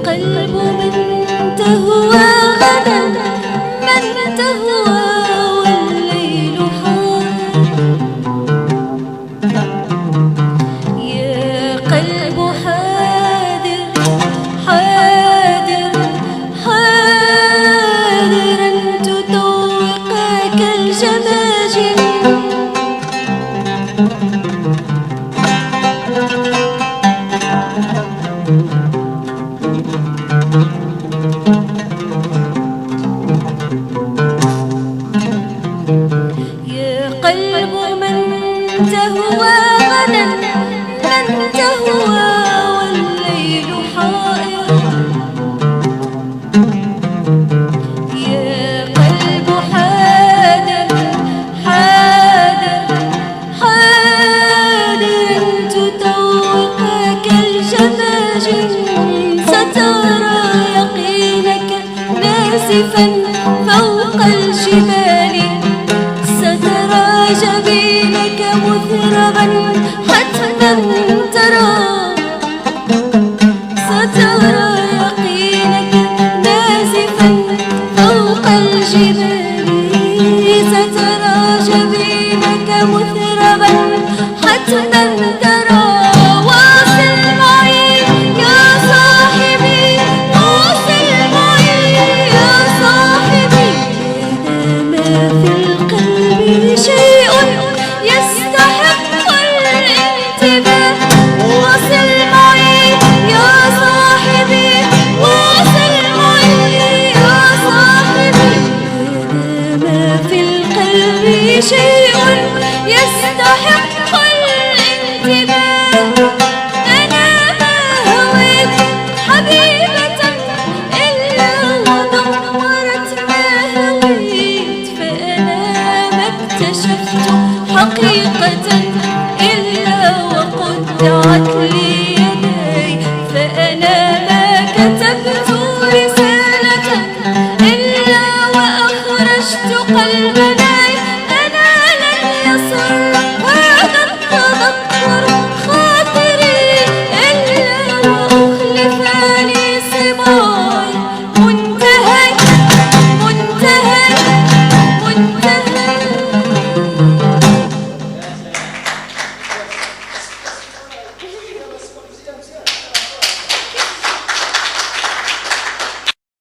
قلب من تهوى غدا، من تهوى والليل حاضر. يا قلب حاضر حاضر حاضر أن تطوقك الجماجم. يا قلب من تهوى غدا، من تهوى والليل حائر. يا قلب حاضر حاضر حاضر أن تطوقك الجماجم. سترى يقينك ناسفا فوق الجبال، سترى جبينك مثربا